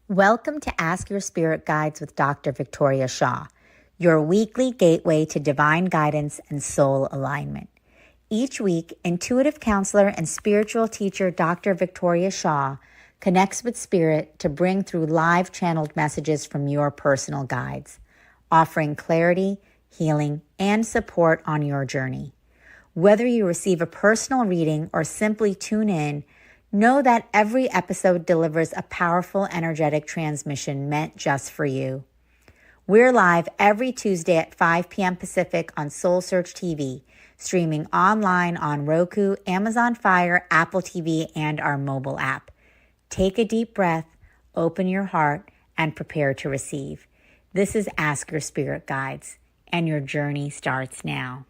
Welcome to Ask Your Spirit Guides with Dr. Victoria Shaw, your weekly gateway to divine guidance and soul alignment. Each week, intuitive counselor and spiritual teacher Dr. Victoria Shaw connects with spirit to bring through live channeled messages from your personal guides, offering clarity, healing, and support on your journey. Whether you receive a personal reading or simply tune in, know that every episode delivers a powerful energetic transmission meant just for you. We're live every Tuesday at 5 p.m. Pacific on Soul Search TV, streaming online on Roku, Amazon Fire, Apple TV, and our mobile app. Take a deep breath, open your heart, and prepare to receive. This is Ask Your Spirit Guides, and your journey starts now.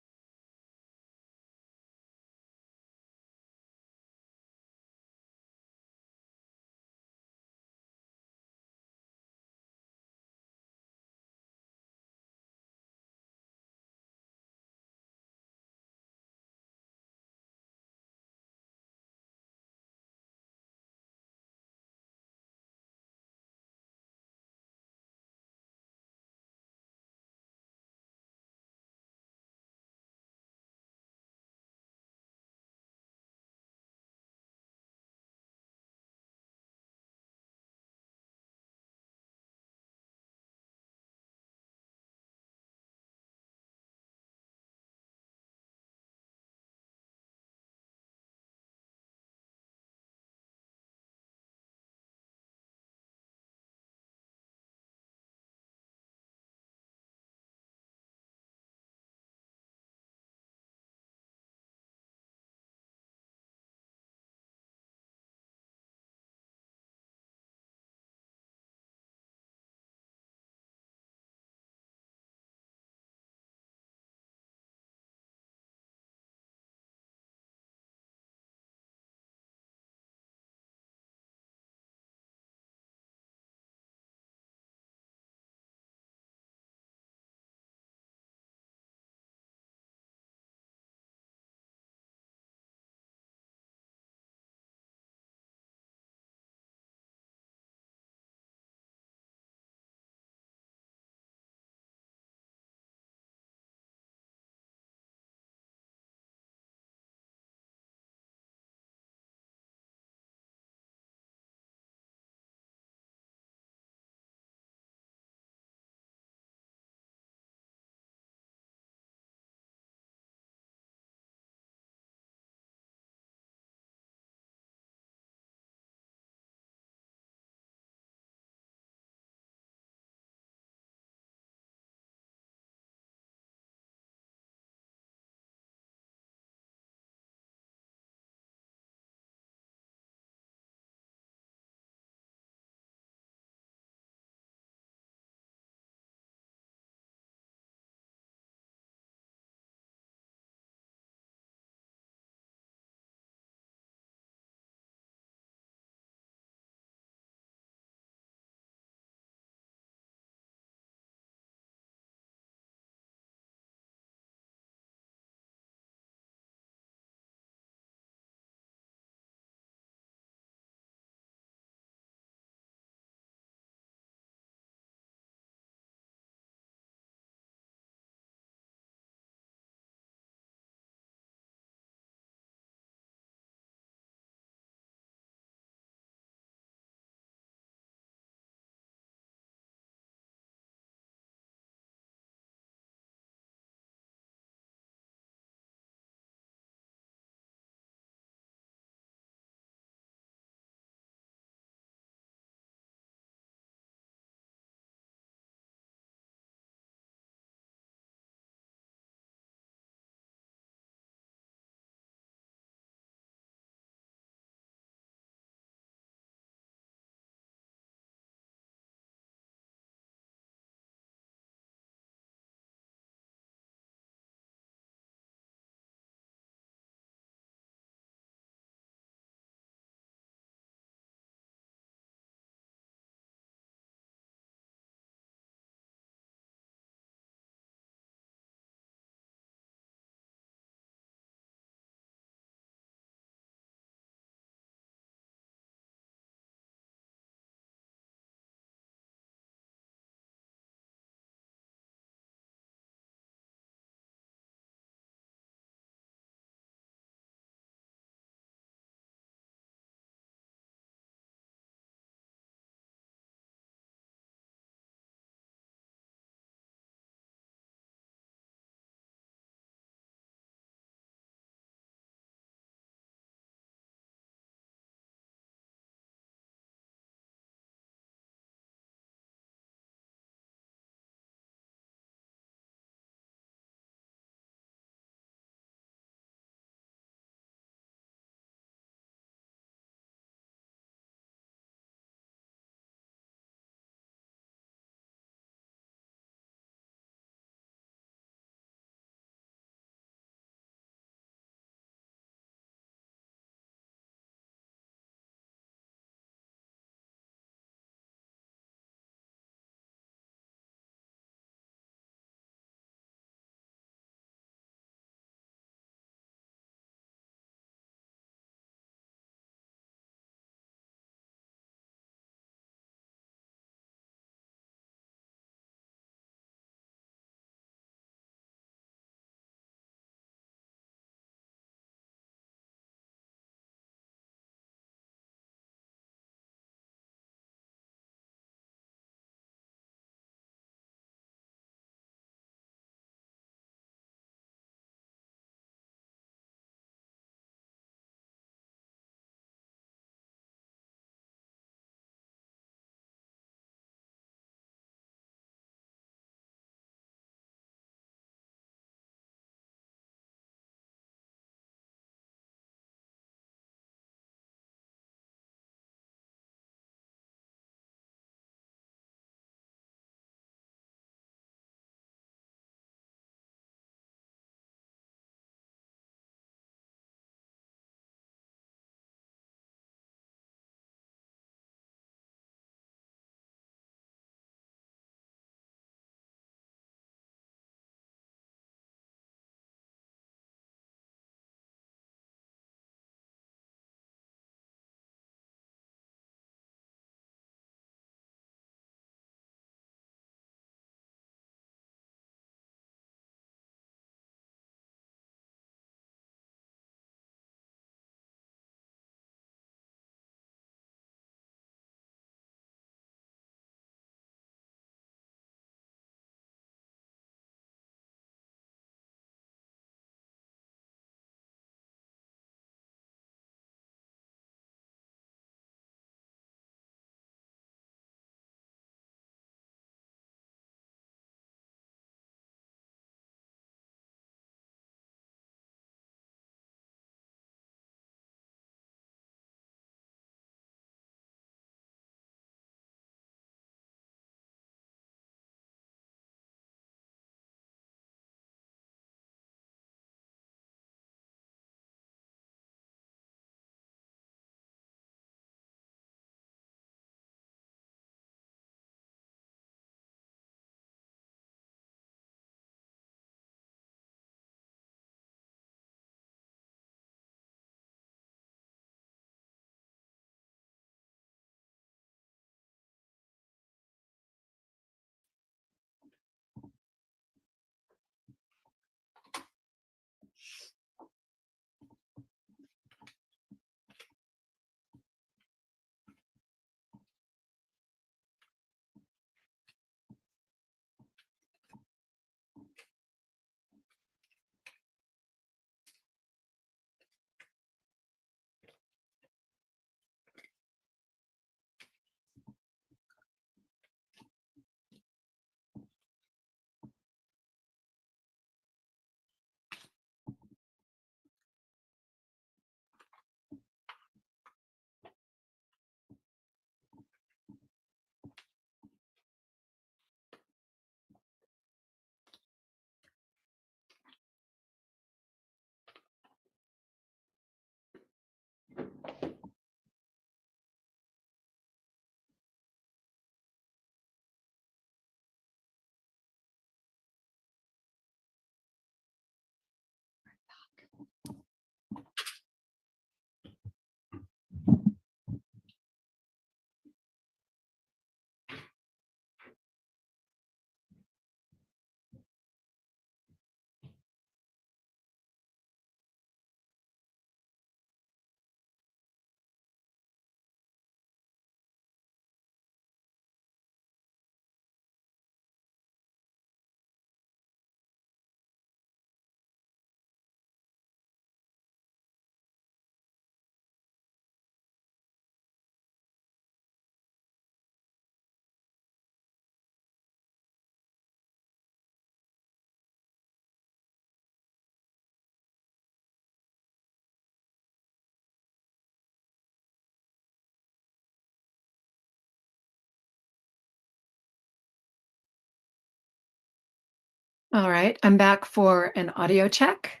All right, I'm back for an audio check.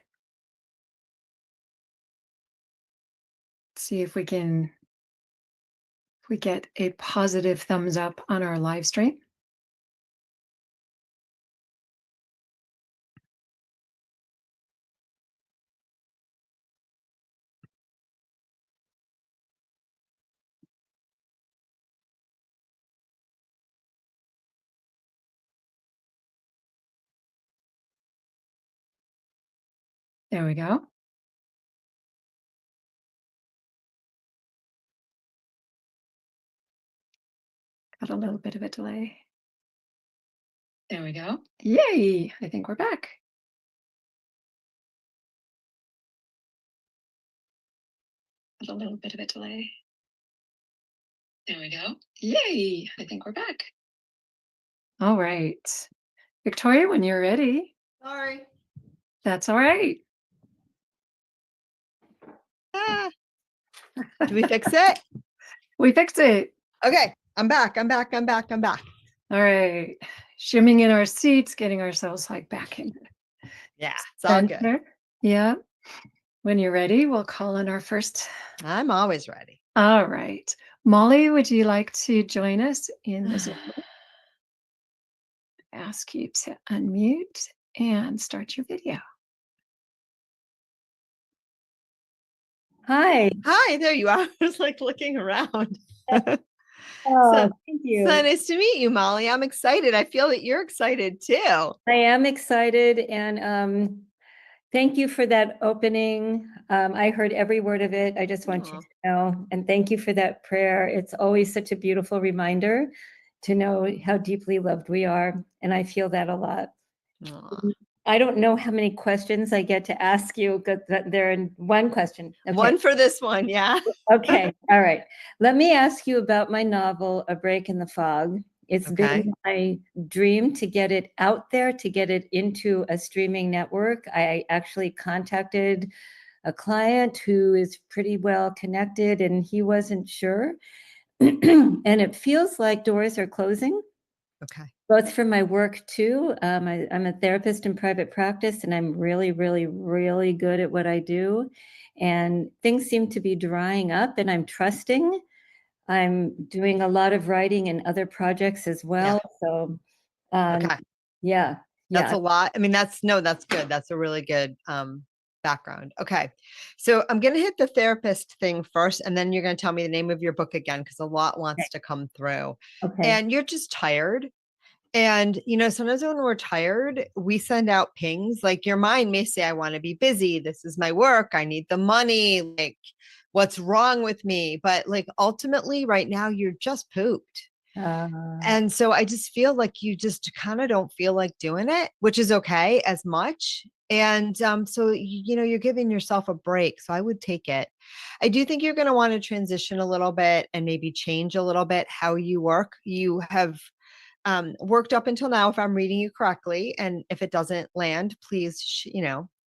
Let's see if we get a positive thumbs up on our live stream. There we go. Got a little bit of a delay. There we go. Yay, I think we're back. Got a little bit of a delay. There we go. Yay, I think we're back. All right. Victoria, when you're ready. Sorry. That's all right. Do we fix it? We fixed it. Okay, I'm back. All right. Shimming in our seats, getting ourselves like back in. Yeah, it's all good. Yeah. When you're ready, we'll call on our first. I'm always ready. All right. Molly, would you like to join us in the Zoom? Ask you to unmute and start your video. Hi. Hi, there you are. I was like looking around. Thank you. So nice to meet you, Molly. I'm excited. I feel that you're excited too. I am excited, and thank you for that opening. I heard every word of it. I just want you to know, and thank you for that prayer. It's always such a beautiful reminder to know how deeply loved we are, and I feel that a lot. I don't know how many questions I get to ask you. They're in one question. Okay. One for this one, yeah. Okay, all right. Let me ask you about my novel, A Break in the Fog. It's been my dream to get it out there, to get it into a streaming network. I actually contacted a client who is pretty well connected, and he wasn't sure. And it feels like doors are closing. Okay. Both for my work too. I'm a therapist in private practice, and I'm really, really, really good at what I do. And things seem to be drying up, and I'm trusting. I'm doing a lot of writing and other projects as well. So, yeah. That's a lot. I mean, that's good. That's a really good background. Okay. So I'm going to hit the therapist thing first, and then you're going to tell me the name of your book again, because a lot wants to come through. Okay. And you're just tired. And, sometimes when we're tired, we send out pings. Like your mind may say, I want to be busy. This is my work. I need the money. Like, what's wrong with me? But like, ultimately right now, you're just pooped. And so I just feel like you just kind of don't feel like doing it, which is okay as much. And so, you're giving yourself a break. So I would take it. I do think you're going to want to transition a little bit and maybe change a little bit how you work. You have worked up until now, if I'm reading you correctly. And if it doesn't land, please,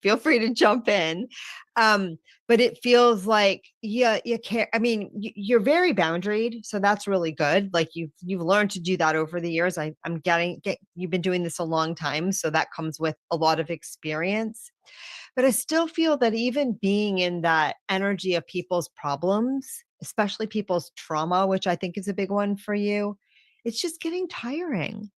feel free to jump in. But it feels like, you care. I mean, you're very boundaried. So that's really good. Like you've learned to do that over the years. You've been doing this a long time. So that comes with a lot of experience. But I still feel that even being in that energy of people's problems, especially people's trauma, which I think is a big one for you, it's just getting tiring.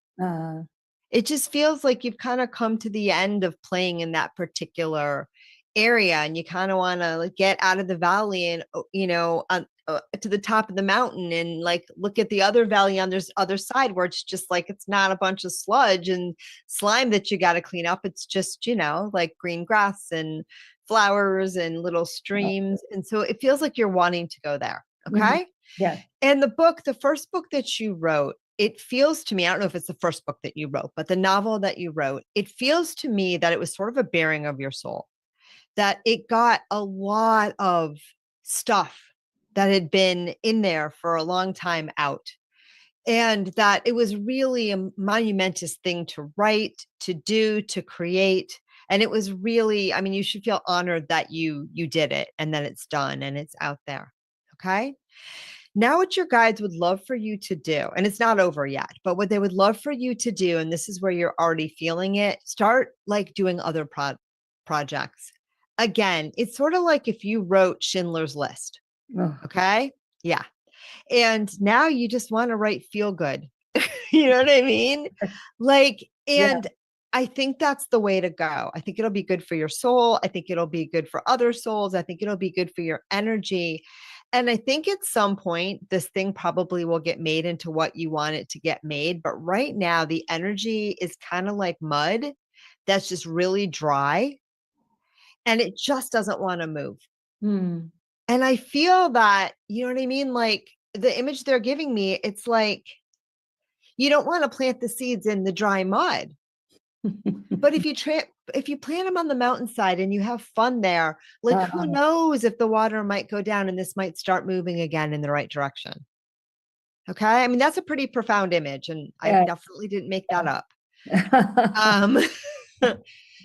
It just feels like you've kind of come to the end of playing in that particular area, and you kind of want to get out of the valley and, to the top of the mountain and like look at the other valley on this other side where it's just like, it's not a bunch of sludge and slime that you got to clean up. It's just, like green grass and flowers and little streams. And so it feels like you're wanting to go there. Okay. Yeah. And the first book that you wrote, it feels to me, I don't know if it's the first book that you wrote, but the novel that you wrote, it feels to me that it was sort of a bearing of your soul, that it got a lot of stuff that had been in there for a long time out. And that it was really a monumentous thing to write, to do, to create. And it was really, I mean, you should feel honored that you did it and that it's done and it's out there. Okay. Now what your guides would love for you to do, and it's not over yet, but what they would love for you to do, and this is where you're already feeling it, start like doing other projects. Again, it's sort of like if you wrote Schindler's List. Oh, Okay. Yeah. And now you just want to write feel good. You know what I mean? Like, yeah. and I think that's the way to go. I think it'll be good for your soul. I think it'll be good for other souls. I think it'll be good for your energy. And I think at some point, this thing probably will get made into what you want it to get made. But right now, the energy is kind of like mud that's just really dry and it just doesn't want to move. Hmm. And I feel that, you know what I mean? Like the image they're giving me, it's like you don't want to plant the seeds in the dry mud. But if you plant them on the mountainside and you have fun there, like who knows if the water might go down and this might start moving again in the right direction. Okay. I mean, that's a pretty profound image, and I Yeah. definitely didn't make that up. Um,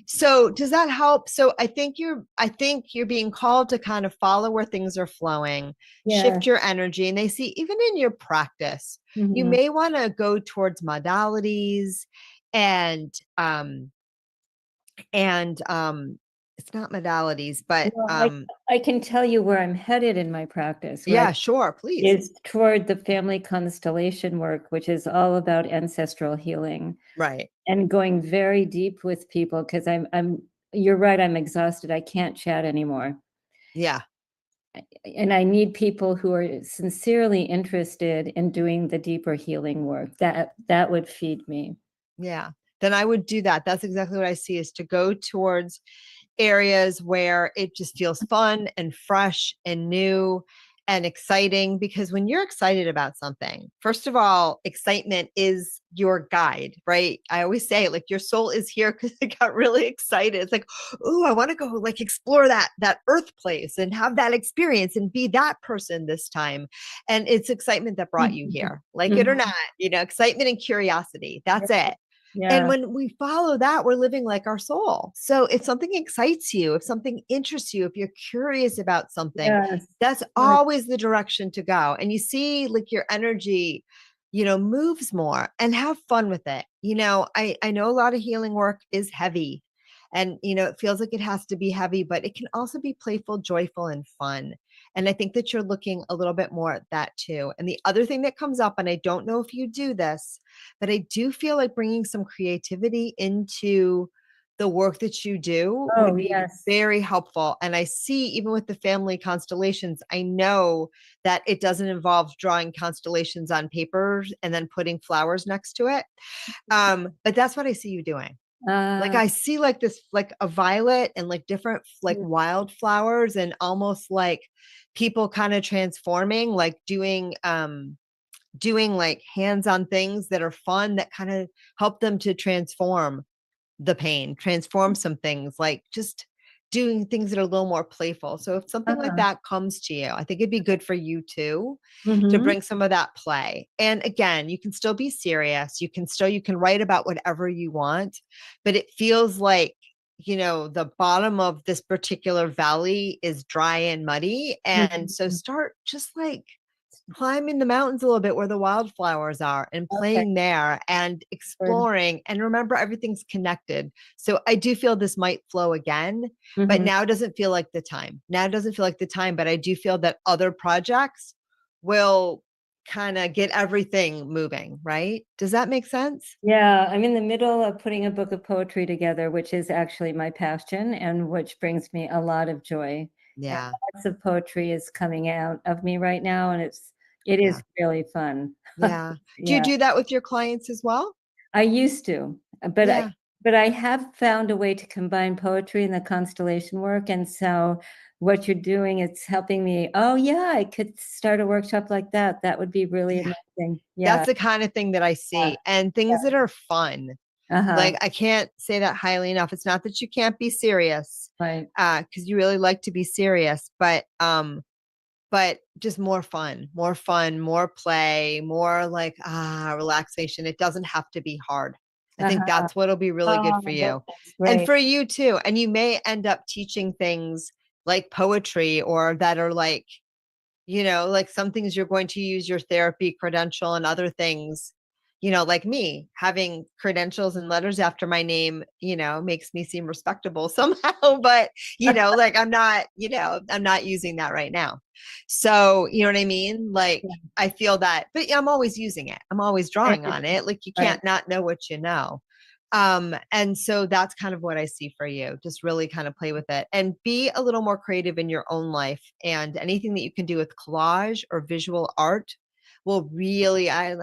so does that help? So I think you're being called to kind of follow where things are flowing, Yeah. shift your energy. And they see even in your practice, you Mhm. may want to go towards modalities and it's not modalities, but Well, I can tell you where I'm headed in my practice, right? yeah, sure, please. Is toward the family constellation work, which is all about ancestral healing. Right. And going very deep with people, because you're right, I'm exhausted. I can't chat anymore. Yeah. And I need people who are sincerely interested in doing the deeper healing work. That would feed me. Yeah. Then I would do that. That's exactly what I see, is to go towards areas where it just feels fun and fresh and new and exciting. Because when you're excited about something, first of all, excitement is your guide, right? I always say like your soul is here because it got really excited. It's like, oh, I want to go like explore that earth place and have that experience and be that person this time. And it's excitement that brought you here, like it or not, excitement and curiosity. That's it. And Yeah. when we follow that, we're living like our soul. So if something excites you, if something interests you, if you're curious about something, Yes. that's always the direction to go. And you see like your energy, moves more, and have fun with it. I know a lot of healing work is heavy, and, it feels like it has to be heavy, but it can also be playful, joyful, and fun. And I think that you're looking a little bit more at that too. And the other thing that comes up, and I don't know if you do this, but I do feel like bringing some creativity into the work that you do would be Yes. very helpful. And I see, even with the family constellations, I know that it doesn't involve drawing constellations on paper and then putting flowers next to it. But that's what I see you doing. Like I see like this, like a violet and like different like wildflowers, and almost like people kind of transforming, like doing like hands-on things that are fun, that kind of help them to transform the pain, transform some things, like just doing things that are a little more playful. So if something like that comes to you, I think it'd be good for you too, to bring some of that play. And again, you can still be serious. You can write about whatever you want, but it feels like, the bottom of this particular valley is dry and muddy. And so start just like climbing the mountains a little bit where the wildflowers are, and playing there and exploring. And remember, everything's connected. So I do feel this might flow again, but now doesn't feel like the time. But I do feel that other projects will kind of get everything moving, right? Does that make sense? Yeah, I'm in the middle of putting a book of poetry together, which is actually my passion and which brings me a lot of joy. Yeah. And lots of poetry is coming out of me right now, and it is really fun. Yeah. Do you do that with your clients as well? I used to, but Yeah. I have found a way to combine poetry and the constellation work. And so what you're doing, it's helping me. Oh yeah, I could start a workshop like that. That would be really amazing. Yeah. That's the kind of thing that I see. And things that are fun. Like I can't say that highly enough. It's not that you can't be serious, Right. because you really like to be serious, but just more fun, more play, more like relaxation. It doesn't have to be hard. I think that's what'll be really good for you, and for you too. And you may end up teaching things like poetry, or that are like You know, like some things you're going to use your therapy credential, and other things, you know, like me having credentials and letters after my name, you know, makes me seem respectable somehow. But, you know, like I'm not, you know, I'm not using that right now. So, you know what I mean? Like Yeah. I feel that, but I'm always using it. I'm always drawing on it. Like you Right. can't not know what you know. And so that's kind of what I see for you. Just really kind of play with it and be a little more creative in your own life. And anything that you can do with collage or visual art will really, I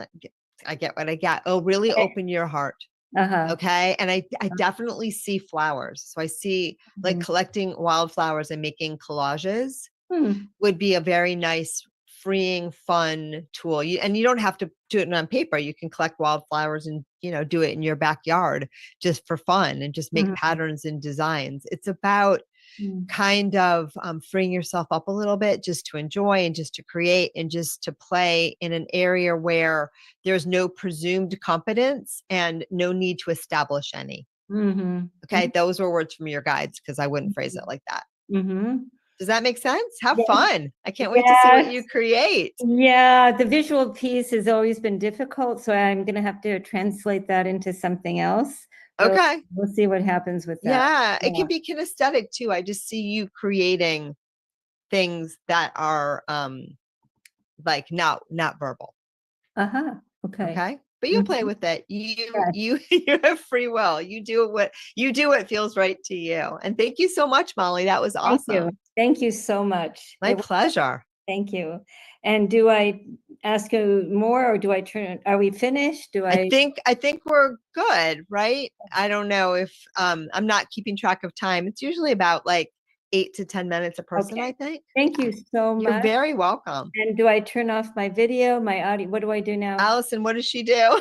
get what I get. It'll really Okay. open your heart. Uh-huh. Okay. And I definitely see flowers. So I see like Mhm. collecting wildflowers and making collages Hmm. would be a very nice, freeing, fun tool. And you don't have to do it on paper. You can collect wildflowers and, you know, do it in your backyard just for fun and just make Mhm. patterns and designs. It's about Mm. kind of freeing yourself up a little bit just to enjoy and just to create and just to play in an area where there's no presumed competence and no need to establish any. Mhm. Okay. Those were words from your guides because I wouldn't phrase it like that. Mhm. Does that make sense? Have Yeah. fun. I can't wait to see what you create. Yeah, the visual piece has always been difficult, so I'm going to have to translate that into something else. But Okay. we'll see what happens with that. Yeah. It Yeah. can be kinesthetic too. I just see you creating things that are like not verbal. Uh-huh. Okay. Okay. But you'll play Mhm. with it. Yes. You have free will. You do what feels right to you. And thank you so much, Molly. That was Thank you. awesome. Thank you so much. My pleasure. Thank you. And do I ask you more or do I turn, are we finished? I think we're good, right? I don't know if I'm not keeping track of time. It's usually about like 8 to 10 minutes a person, Okay. I think. Thank you so You're much. very welcome. And do I turn off my video, my audio? What do I do now? Allison, what does she do?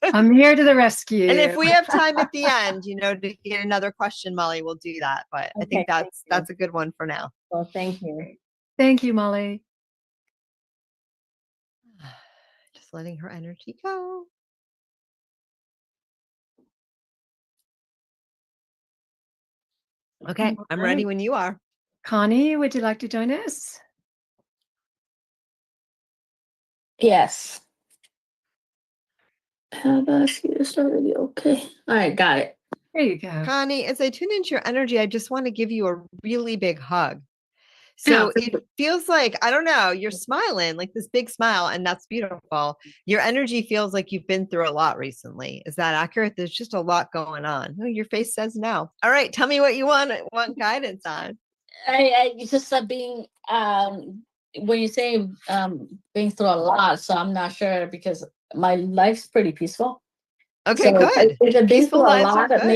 I'm here to the rescue. And if we have time at the end, you know, to get another question, Molly, we'll do that. But I think Okay, that's a good one for now. well, thank you. Thank you, Molly. Just letting her energy go. Okay, All I'm right. ready when you are. Connie, would you like to join us? Yes. Have asked you this already. Okay. All right, got it. There you go. Connie, as I tune into your energy, I just want to give you a really big hug. So it feels like, I don't know, you're smiling like this big smile, and that's beautiful. Your energy feels like you've been through a lot recently. Is that accurate? There's just a lot going on. Oh, your face says no. All right, tell me what you want guidance on. I just being when you say being through a lot, so I'm not sure because my life's pretty peaceful. Okay, So good. if I've been Peaceful through a lives are lot, good.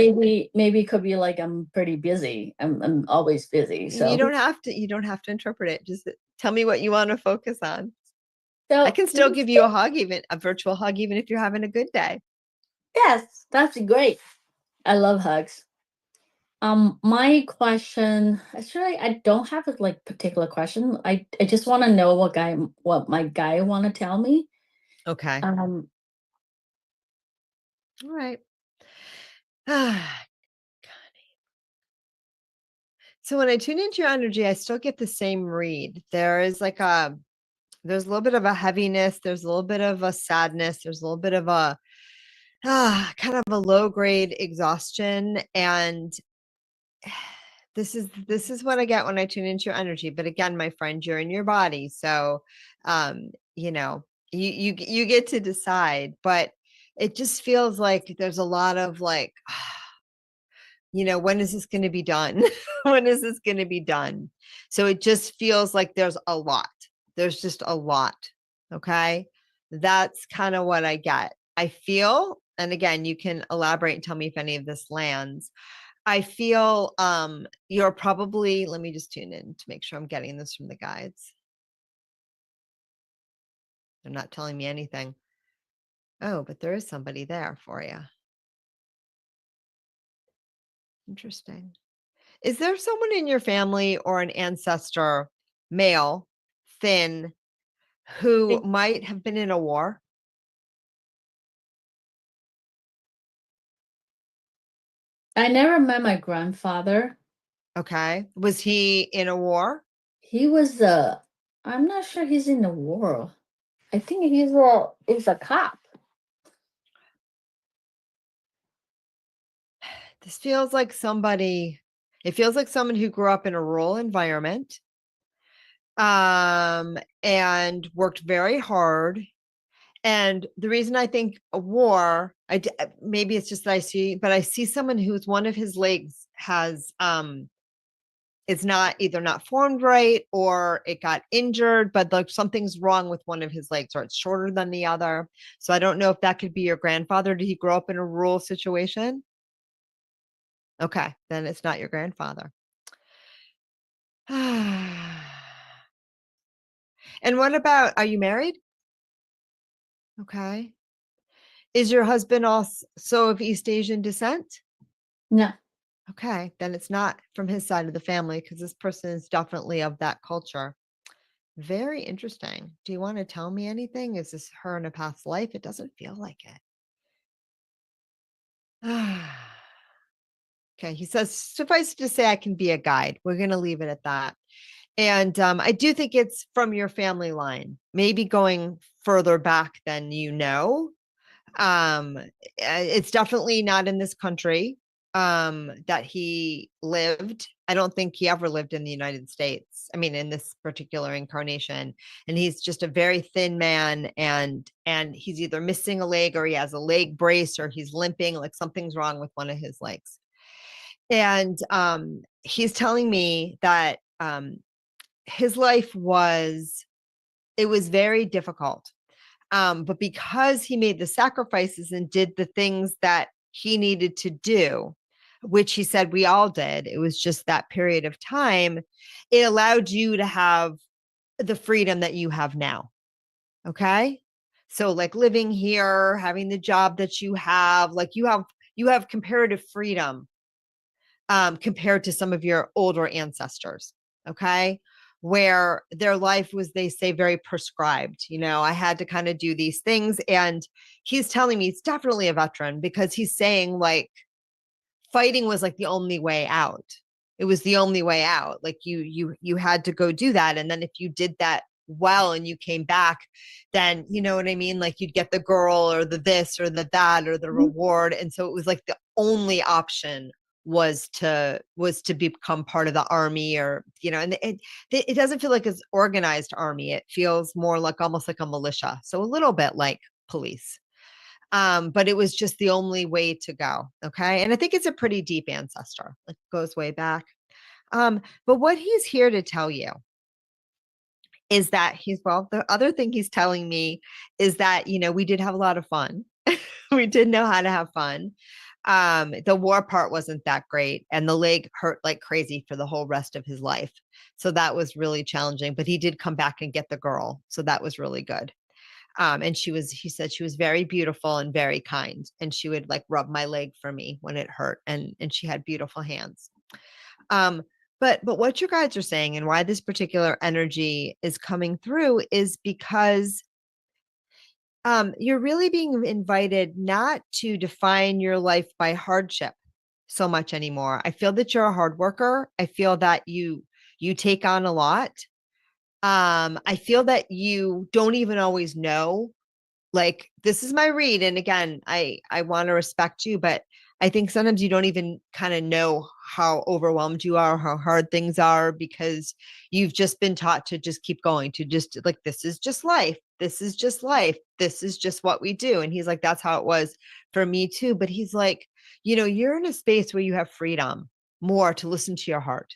maybe it could be like I'm pretty busy. I'm always busy. So You don't have to interpret it. Just tell me what you want to focus on. so I can still give you a hug, even a virtual hug, even if you're having a good day. yes, that's great. I love hugs. My question, actually, I don't have a like particular question. I just want to know what my guy want to tell me. Okay. Um, All right. So when I tune into your energy, I still get the same read. There's a little bit of a heaviness. There's a little bit of a sadness. There's a little bit of a kind of a low grade exhaustion. And this is what I get when I tune into your energy. But again, my friend, you're in your body. So, you know, you get to decide, but it just feels like there's a lot of like, you know, when is this going to be done? When is this going to be done? So it just feels like there's a lot. There's just a lot. Okay. That's kind of what I get. I feel, and again, you can elaborate and tell me if any of this lands. I feel you're probably, let me just tune in to make sure I'm getting this from the guides. They're not telling me anything. Oh, but there is somebody there for you. Interesting. Is there someone in your family or an ancestor, male, thin, who might have been in a war? I never met my grandfather. Okay. Was he in a war? He was I'm not sure he's in the war. I think he's a cop. This feels like it feels like someone who grew up in a rural environment, and worked very hard. And the reason I think a war, maybe it's just that I see someone who's one of his legs has, it's not either not formed right or it got injured, but like something's wrong with one of his legs or it's shorter than the other. So I don't know if that could be your grandfather. Did he grow up in a rural situation? Okay, then it's not your grandfather. And what about, are you married? Okay. Is your husband also of East Asian descent? No. Okay, then it's not from his side of the family because this person is definitely of that culture. Very interesting. Do you want to tell me anything? Is this her in a past life? It doesn't feel like it. Okay, he says, suffice it to say, I can be a guide. We're going to leave it at that. And I do think it's from your family line, maybe going further back than you know. It's definitely not in this country that he lived. I don't think he ever lived in the United States. I mean, in this particular incarnation, and he's just a very thin man, and he's either missing a leg or he has a leg brace or he's limping, like something's wrong with one of his legs. And he's telling me that his life was very difficult. But because he made the sacrifices and did the things that he needed to do, which he said we all did, it was just that period of time, it allowed you to have the freedom that you have now. Okay. So like living here, having the job that you have, like you have comparative freedom compared to some of your older ancestors. Okay. Where their life was, they say, very prescribed. I had to kind of do these things. And he's telling me it's definitely a veteran because he's saying like fighting was like the only way out. It was the only way out. Like you had to go do that. And then if you did that well and you came back, then you know what I mean? Like you'd get the girl or the this or the that or the reward. And so it was like the only option was to become part of the army, or and it doesn't feel like it's organized army. It feels more like almost like a militia, so a little bit like police, but it was just the only way to go. Okay. And I think it's a pretty deep ancestor, like goes way back. But what he's here to tell you is that the other thing he's telling me is that we did have a lot of fun. We did know how to have fun. The war part wasn't that great, and the leg hurt like crazy for the whole rest of his life. So that was really challenging, but he did come back and get the girl. So that was really good. And he said she was very beautiful and very kind. And she would like rub my leg for me when it hurt. And she had beautiful hands. But what you guys are saying and why this particular energy is coming through is because you're really being invited not to define your life by hardship so much anymore. I feel that you're a hard worker. I feel that you take on a lot. I feel that you don't even always know, like, this is my read. And again, I want to respect you, but I think sometimes you don't even kind of know how overwhelmed you are, how hard things are, because you've just been taught to just keep going, to just like, this is just life. This is just life. This is just what we do. And he's like, that's how it was for me too. But he's like, you're in a space where you have freedom more to listen to your heart.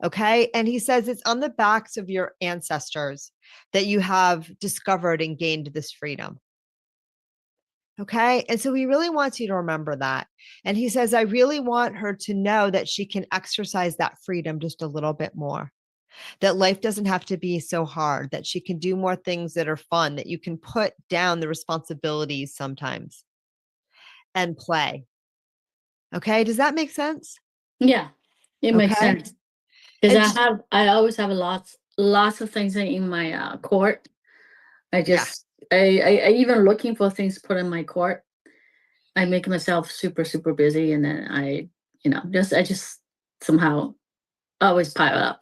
Okay. And he says it's on the backs of your ancestors that you have discovered and gained this freedom. Okay. And so he really wants you to remember that. And he says, I really want her to know that she can exercise that freedom just a little bit more, that life doesn't have to be so hard, that she can do more things that are fun, that you can put down the responsibilities sometimes and play. Okay. Does that make sense? Yeah, it makes Okay. sense. Because And I always have lots of things in my court. I even looking for things to put in my court. I make myself super, super busy, and then I just somehow always pile up.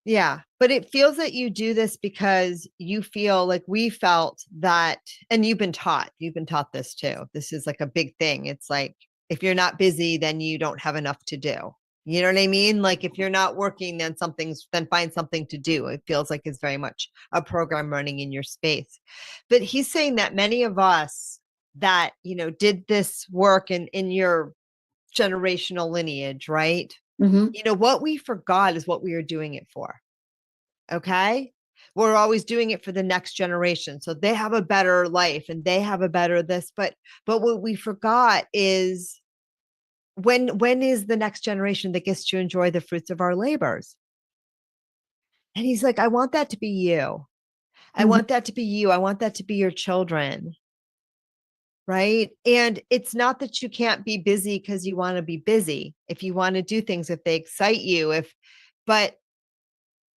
Yeah. But it feels that you do this because you feel like we felt that, and you've been taught this too. This is like a big thing. It's like, if you're not busy, then you don't have enough to do. You know what I mean? Like if you're not working, then find something to do. It feels like it's very much a program running in your space. But he's saying that many of us that, did this work in your generational lineage, right? What we forgot is what we were doing it for. Okay. We're always doing it for the next generation. So they have a better life and they have a better this, but what we forgot is when is the next generation that gets to enjoy the fruits of our labors? And he's like, I want that to be you. I want that to be you. I want that to be your children. Right. And it's not that you can't be busy because you want to be busy. If you want to do things, if they excite you, but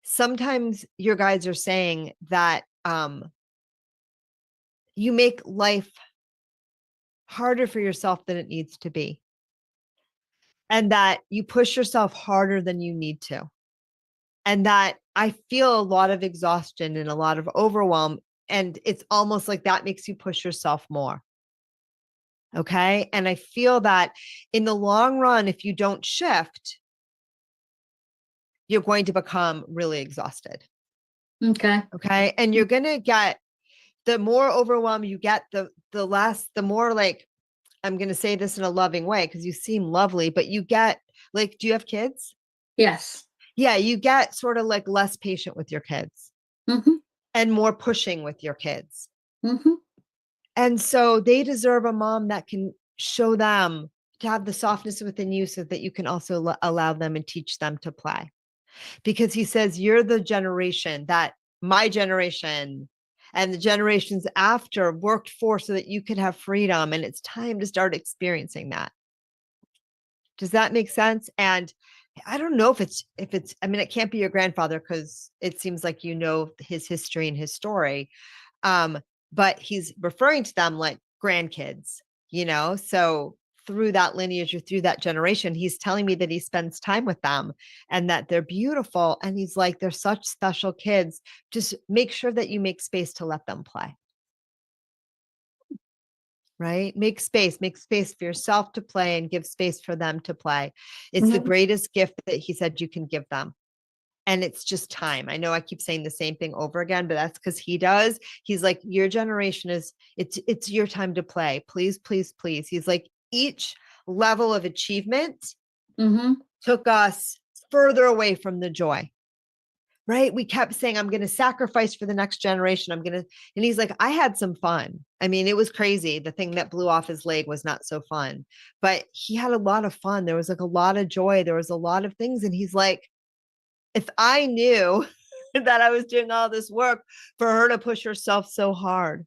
sometimes your guides are saying that you make life harder for yourself than it needs to be. And that you push yourself harder than you need to. And that I feel a lot of exhaustion and a lot of overwhelm. And it's almost like that makes you push yourself more. Okay. And I feel that in the long run, if you don't shift, you're going to become really exhausted. Okay. Okay. And you're going to get, the more overwhelmed you get, the more like, I'm going to say this in a loving way because you seem lovely, but you get like, do you have kids? Yes. Yeah. You get sort of like less patient with your kids and more pushing with your kids. And so they deserve a mom that can show them to have the softness within you so that you can also allow them and teach them to play. Because he says, you're the generation that my generation and the generations after worked for so that you could have freedom. And it's time to start experiencing that. Does that make sense? And I don't know if it's, I mean, it can't be your grandfather because it seems like you know his history and his story. But he's referring to them like grandkids, so through that lineage or through that generation, he's telling me that he spends time with them and that they're beautiful. And he's like, they're such special kids. Just make sure that you make space to let them play. Right? Make space for yourself to play and give space for them to play. It's the greatest gift that he said you can give them. And it's just time. I know I keep saying the same thing over again, but that's because he does. He's like, your generation it's your time to play. Please, please, please. He's like, each level of achievement took us further away from the joy. Right? We kept saying, I'm going to sacrifice for the next generation. And he's like, I had some fun. I mean, it was crazy. The thing that blew off his leg was not so fun, but he had a lot of fun. There was like a lot of joy. There was a lot of things. And he's like, if I knew that I was doing all this work for her to push herself so hard,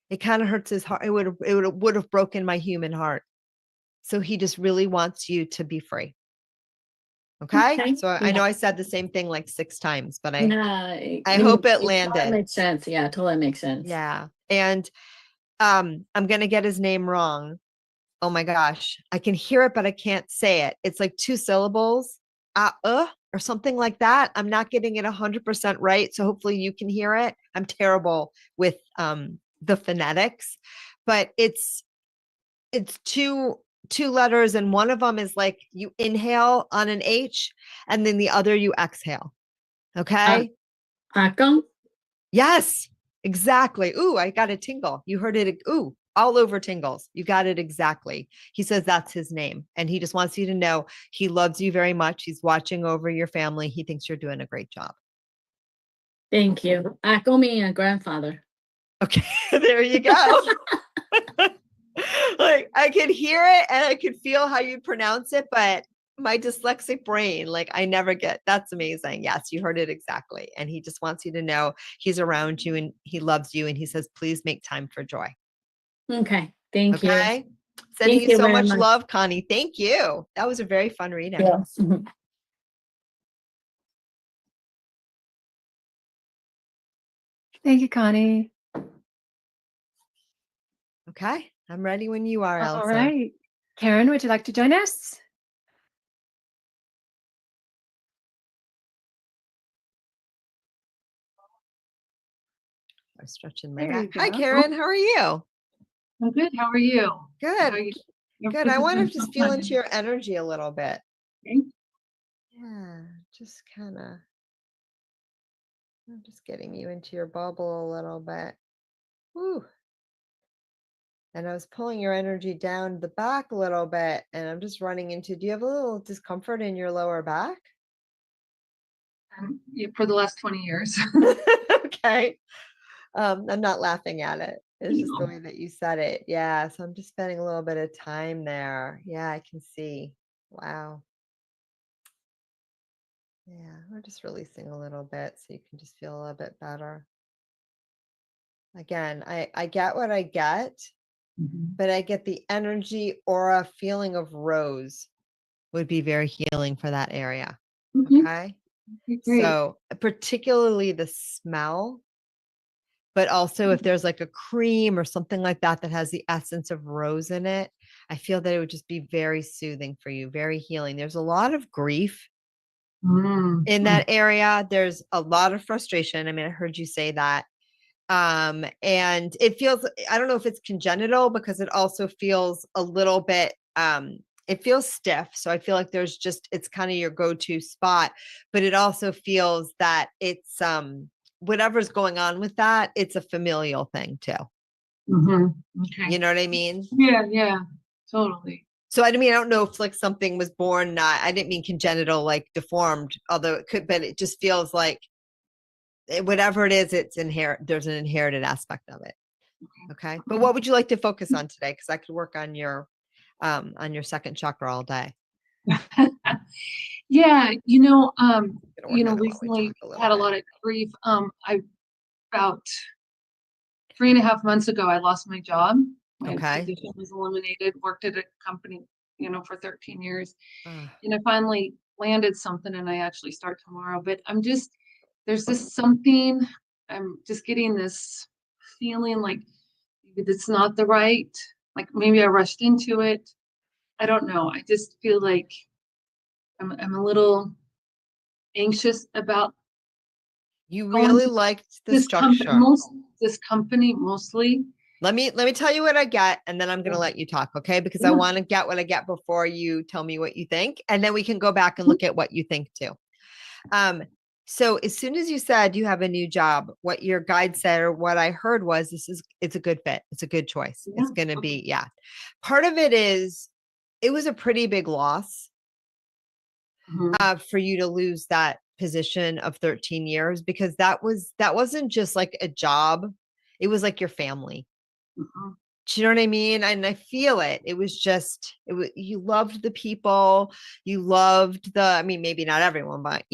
it kind of hurts his heart. It would have broken my human heart. So he just really wants you to be free. Okay. So I know I said the same thing like 6 times, but I hope it landed. Totally makes sense. Yeah, totally makes sense. Yeah. And I'm going to get his name wrong. Oh my gosh. I can hear it, but I can't say it. It's like 2 syllables. Or something like that. I'm not getting it 100% right. So hopefully you can hear it. I'm terrible with the phonetics, but it's 2 letters. And one of them is like you inhale on an H and then the other you exhale. Okay. Akam? Yes, exactly. Ooh, I got a tingle. You heard it. Ooh, all over tingles. You got it exactly. He says that's his name. And he just wants you to know he loves you very much. He's watching over your family. He thinks you're doing a great job. Thank you. Akko meaning a grandfather. Okay, there you go. Like I could hear it and I could feel how you pronounce it, but my dyslexic brain, like I never get, that's amazing. Yes, you heard it exactly. And he just wants you to know he's around you and he loves you. And he says, please make time for joy. Okay. Thank you. Okay. Sending you so much love, Connie. Thank you. That was a very fun reading. Yes. Thank you, Connie. Okay. I'm ready when you are, Elsa. All right. Karen, would you like to join us? I'm stretching my There back. you Hi, go. Karen. How are you? I'm good. How are you? Good. How you- your Good. quiz I has want been to just so feel fun. into your energy a little bit. Okay. Yeah, just kind of. I'm just getting you into your bubble a little bit. Woo. And I was pulling your energy down the back a little bit, and I'm just running into, do you have a little discomfort in your lower back? Yeah, for the last 20 years. Okay. I'm not laughing at it. It's just the No. way that you said it. Yeah. So I'm just spending a little bit of time there. Yeah, I can see. Wow. Yeah, we're just releasing a little bit so you can just feel a little bit better. Again, I get what I get, but I get the energy aura feeling of rose would be very healing for that area. Mhm. Okay. Okay, great. So particularly the smell, but also if there's like a cream or something like that that has the essence of rose in it, I feel that it would just be very soothing for you, very healing. There's a lot of grief in that area. There's a lot of frustration. I mean, I heard you say that. And it feels, I don't know if it's congenital, because it also feels a little bit, it feels stiff. So I feel like there's just, it's kind of your go-to spot, but it also feels that it's, whatever's going on with that, it's a familial thing too. Okay. You know what I mean? Yeah, totally. So I mean, I don't know if like something was born, not, I didn't mean congenital, like deformed, although it could, but it just feels like whatever it is, it's inherent. There's an inherited aspect of it. Okay. But what would you like to focus on today? Because I could work on your second chakra all day. Yeah, Gonna work on it while we recently talk a little had a bit. lot of grief. I about 3.5 months ago, I lost my job. My Okay. position was eliminated. Worked at a company, for 13 years, Ah, and I finally landed something, and I actually start tomorrow. But there's this something. I'm just getting this feeling like it's not the right. Like maybe I rushed into it. I don't know. I just feel like I'm a little anxious about you going really to liked the this company, structure. mostly. Let me tell you what I get, and then I'm going to let you talk, okay? Because I Yeah. want to get what I get before you tell me what you think, and then we can go back and look at what you think too. So as soon as you said you have a new job, what your guide said, or what I heard was, it's a good fit. It's a good choice. Yeah. It's going to be, yeah. Part of it is, it was a pretty big loss for you to lose that position of 13 years, because that wasn't just like a job. It was like your family. Do you know what I mean? And I feel it. It was just, you loved the people, you loved I mean, maybe not everyone, but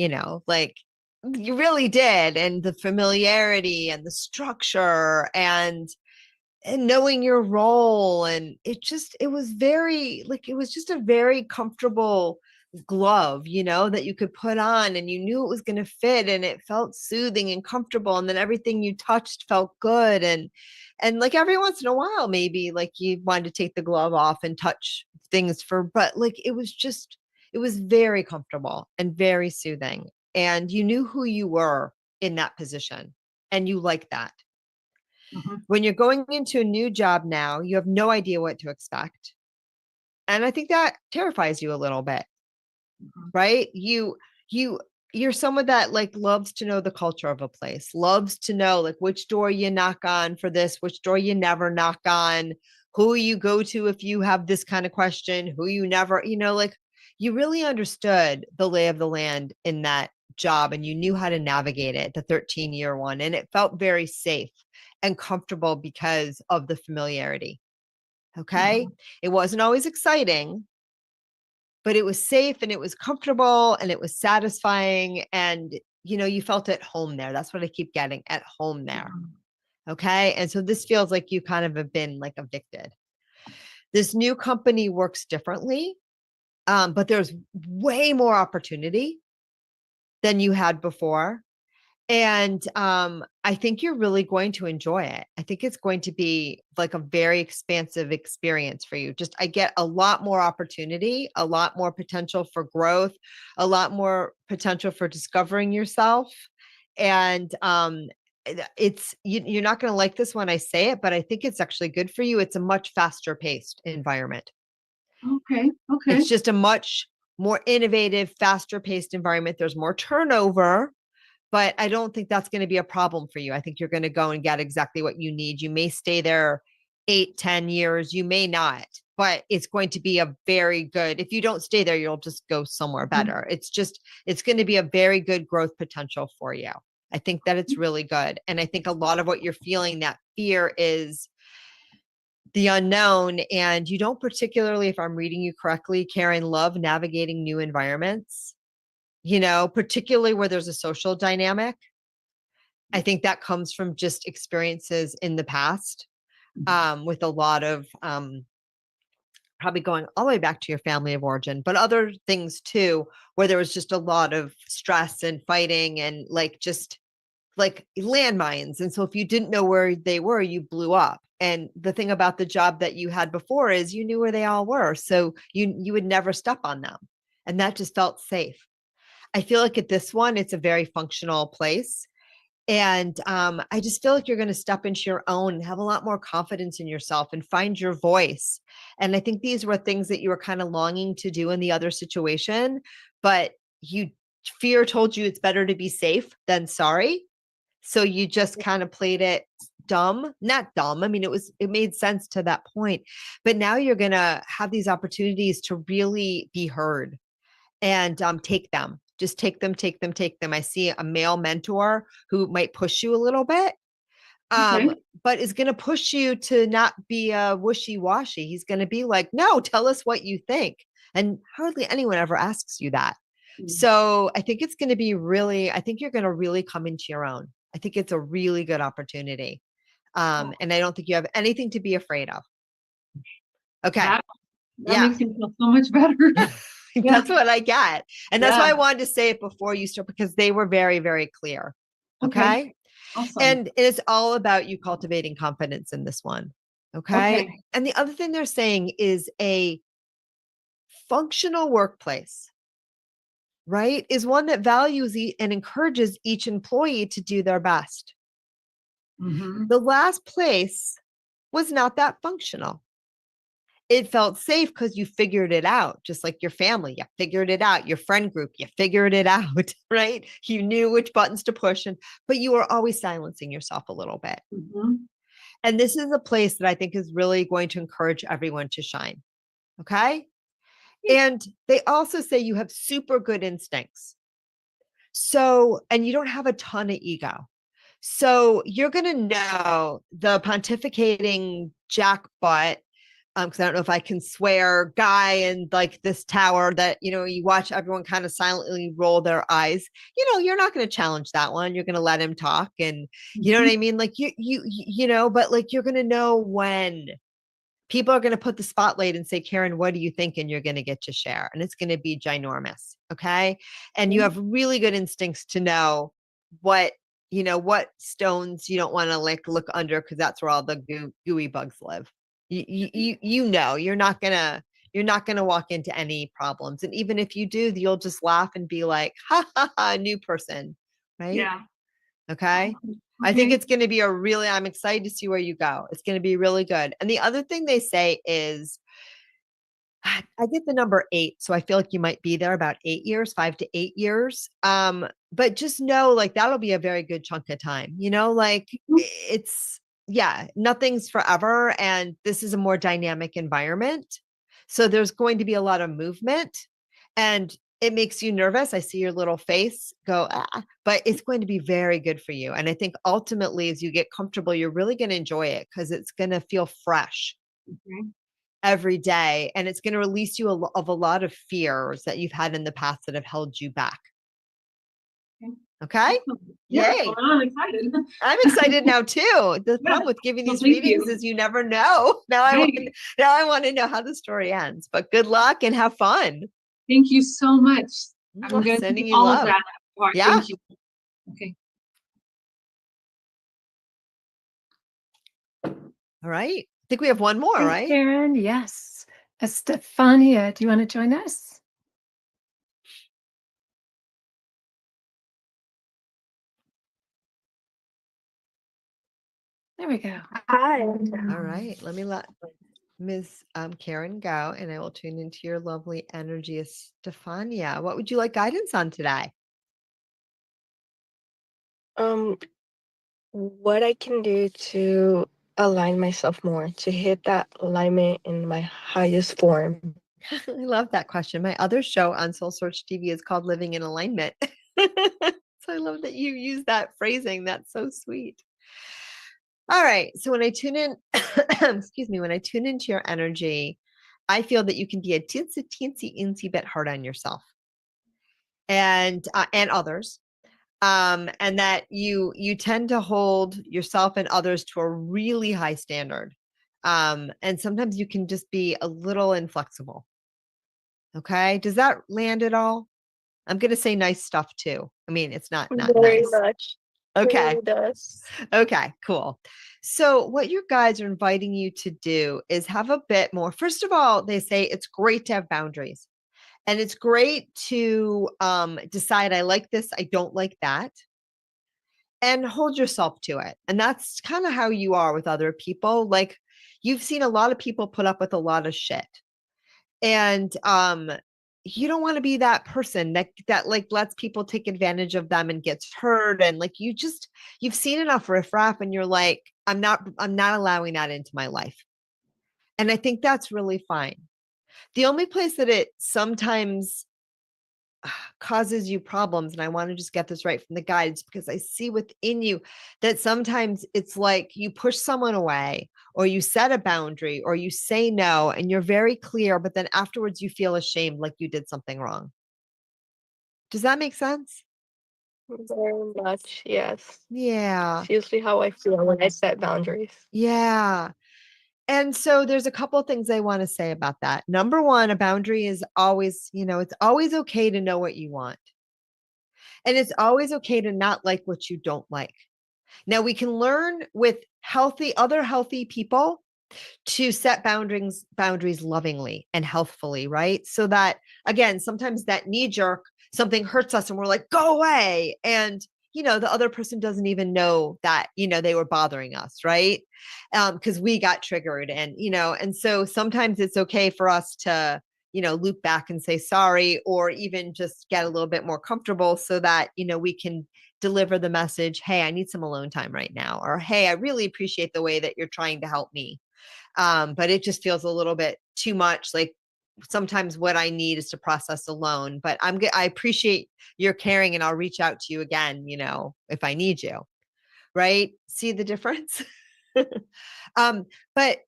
like you really did. And the familiarity and the structure and knowing your role. And it was very, like, it was just a very comfortable glove, that you could put on, and you knew it was going to fit, and it felt soothing and comfortable. And then everything you touched felt good. And like every once in a while, maybe like you wanted to take the glove off and touch things but like, it was very comfortable and very soothing. And you knew who you were in that position, and you like that. When you're going into a new job now, you have no idea what to expect. And I think that terrifies you a little bit, right? You're someone that like loves to know the culture of a place, loves to know like which door you knock on for this, which door you never knock on, who you go to if you have this kind of question, who you never, like you really understood the lay of the land in that job, and you knew how to navigate it, the 13-year one. And it felt very safe and comfortable because of the familiarity. Okay. It wasn't always exciting, but it was safe, and it was comfortable, and it was satisfying. And, you felt at home there. That's what I keep getting, at home there. Okay. And so this feels like you kind of have been like evicted. This new company works differently, but there's way more opportunity than you had before. And I think you're really going to enjoy it. I think it's going to be like a very expansive experience for you. Just, I get a lot more opportunity, a lot more potential for growth, a lot more potential for discovering yourself. And you're not going to like this when I say it, but I think it's actually good for you. It's a much faster paced environment. Okay. Okay. It's just a much more innovative, faster paced environment. There's more turnover, but I don't think that's going to be a problem for you. I think you're going to go and get exactly what you need. You may stay there 8-10 years. You may not, but it's going to be a very good, if you don't stay there, you'll just go somewhere better. It's going to be a very good growth potential for you. I think that it's really good. And I think a lot of what you're feeling, that fear, is the unknown. And you don't particularly, if I'm reading you correctly, Karen, love navigating new environments, particularly where there's a social dynamic. I think that comes from just experiences in the past, with a lot of probably going all the way back to your family of origin, but other things too, where there was just a lot of stress and fighting and just like landmines. And so if you didn't know where they were, you blew up. And the thing about the job that you had before is you knew where they all were. So you would never step on them. And that just felt safe. I feel like at this one, it's a very functional place. And I just feel like you're going to step into your own, have a lot more confidence in yourself and find your voice. And I think these were things that you were kind of longing to do in the other situation, but fear told you it's better to be safe than sorry. So you just kind of played it not dumb. I mean, it made sense to that point, but now you're going to have these opportunities to really be heard and take them. Just take them. I see a male mentor who might push you a little bit, but is going to push you to not be a wishy-washy. He's going to be like, no, tell us what you think. And hardly anyone ever asks you that. So I think it's going to be I think you're going to really come into your own. I think it's a really good opportunity. And I don't think you have anything to be afraid of. Okay. That makes me feel so much better. That's what I get. And that's why I wanted to say it before you start, because they were very, very clear. Okay. Awesome. And it's all about you cultivating confidence in this one. Okay. And the other thing they're saying is a functional workplace, right, is one that values and encourages each employee to do their best. The last place was not that functional. It felt safe because you figured it out, just like your family. You figured it out. Your friend group, you figured it out, right? You knew which buttons to push, but you were always silencing yourself a little bit. And this is a place that I think is really going to encourage everyone to shine. Okay. And they also say you have super good instincts. So, and you don't have a ton of ego. So you're going to know the pontificating jackbutt, because I don't know if I can swear, guy in this tower that, you watch everyone kind of silently roll their eyes. You're not going to challenge that one. You're going to let him talk. And you know what I mean? But you're going to know when people are going to put the spotlight and say, Karen, what do you think? And you're going to get to share. And it's going to be ginormous. Okay. And you have really good instincts to know what stones you don't want to look under, because that's where all the gooey bugs live. You're not gonna walk into any problems. And even if you do, you'll just laugh and be like, ha ha ha, new person. Right? Yeah. Okay. I think it's going to be I'm excited to see where you go. It's going to be really good. And the other thing they say is, I get the number 8. So I feel like you might be there about 8 years, 5 to 8 years. But just know that'll be a very good chunk of time, nothing's forever. And this is a more dynamic environment. So there's going to be a lot of movement, and it makes you nervous. I see your little face go, but it's going to be very good for you. And I think ultimately, as you get comfortable, you're really going to enjoy it, because it's going to feel fresh every day. And it's going to release you of a lot of fears that you've had in the past that have held you back. Okay. Yeah, Yay. well, I'm excited. I'm excited now too. The problem with giving these readings is you never know. Now I want to know how the story ends, but good luck and have fun. Thank you so much. I'm going to sending do you all love. of that. Yeah. Thank you. Okay. All right. I think we have one more, right? Karen, yes. Stefania, do you want to join us? There we go. Hi. All right. Let me let Ms. Karen go, and I will tune into your lovely energy of Stefania. What would you like guidance on today? What I can do to align myself more, to hit that alignment in my highest form. I love that question. My other show on Soul Search TV is called Living in Alignment. So I love that you use that phrasing. That's so sweet. All right. So when I tune in, excuse me, when I tune into your energy, I feel that you can be a teensy bit hard on yourself and others. And that you tend to hold yourself and others to a really high standard. And sometimes you can just be a little inflexible. Okay. Does that land at all? I'm going to say nice stuff too. I mean, it's not Very nice. much. It Okay. really does. Okay, cool. So what your guides are inviting you to do is have a bit more. First of all, they say it's great to have boundaries. And it's great to decide I like this, I don't like that, and hold yourself to it. And that's kind of how you are with other people. Like you've seen a lot of people put up with a lot of shit. And you don't want to be that person that like lets people take advantage of them and gets hurt. And like you've seen enough riffraff and you're like, I'm not allowing that into my life. And I think that's really fine. The only place that it sometimes causes you problems, and I want to just get this right from the guides, because I see within you that sometimes it's like you push someone away or you set a boundary or you say no and you're very clear, but then afterwards you feel ashamed like you did something wrong. Does that make sense? Very much, yes. Yeah. It's usually how I feel when I set boundaries. Yeah. And so there's a couple of things I want to say about that. Number one, a boundary is always, it's always okay to know what you want. And it's always okay to not like what you don't like. Now we can learn with other healthy people to set boundaries lovingly and healthfully, right? So that, again, sometimes that knee jerk, something hurts us and we're like, go away. And, the other person doesn't even know that, they were bothering us, right? Because we got triggered and so sometimes it's okay for us to, loop back and say sorry, or even just get a little bit more comfortable so that, we can deliver the message, hey, I need some alone time right now, or hey, I really appreciate the way that you're trying to help me. But it just feels a little bit too much. Like sometimes what I need is to process alone, but I appreciate your caring and I'll reach out to you again, if I need you. Right. See the difference? um, but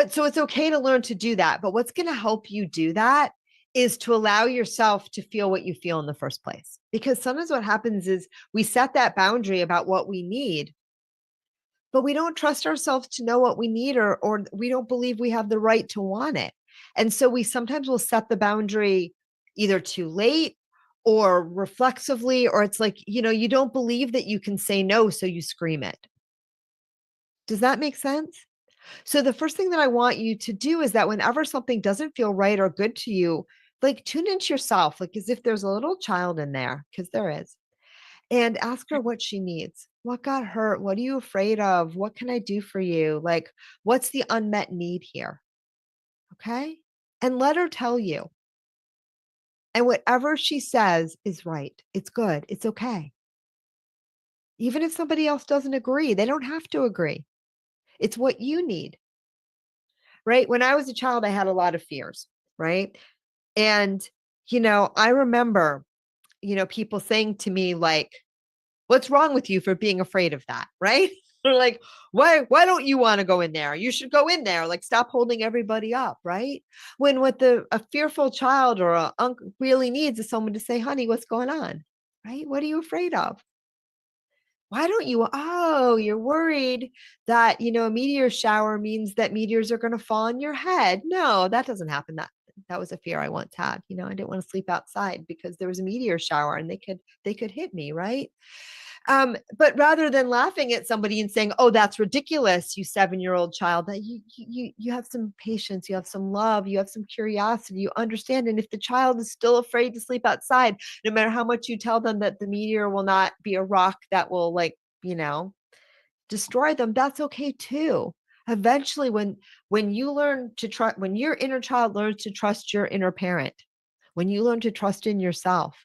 so it's okay to learn to do that. But what's going to help you do that is to allow yourself to feel what you feel in the first place. Because sometimes what happens is we set that boundary about what we need, but we don't trust ourselves to know what we need, or we don't believe we have the right to want it. And so we sometimes will set the boundary either too late or reflexively, or it's like, you don't believe that you can say no, so you scream it. Does that make sense? So the first thing that I want you to do is that whenever something doesn't feel right or good to you, like tune into yourself, like as if there's a little child in there, because there is, and ask her what she needs. What got hurt? What are you afraid of? What can I do for you? Like, what's the unmet need here? Okay. And let her tell you. And whatever she says is right. It's good. It's okay. Even if somebody else doesn't agree, they don't have to agree. It's what you need. Right. When I was a child, I had a lot of fears. Right. And, I remember, people saying to me, like, what's wrong with you for being afraid of that? Right. They're like, why don't you want to go in there? You should go in there. Like, stop holding everybody up. Right. When what a fearful child or a uncle really needs is someone to say, honey, what's going on? Right. What are you afraid of? Why don't you? Oh, you're worried that, a meteor shower means that meteors are going to fall on your head. No, that doesn't happen. That was a fear I once had. I didn't want to sleep outside because there was a meteor shower and they could hit me. Right. But rather than laughing at somebody and saying, oh, that's ridiculous, you 7-year-old child, that you have some patience, you have some love, you have some curiosity, you understand. And if the child is still afraid to sleep outside, no matter how much you tell them that the meteor will not be a rock that will, like, destroy them, that's okay too. Eventually, when you learn to trust, when your inner child learns to trust your inner parent, when you learn to trust in yourself,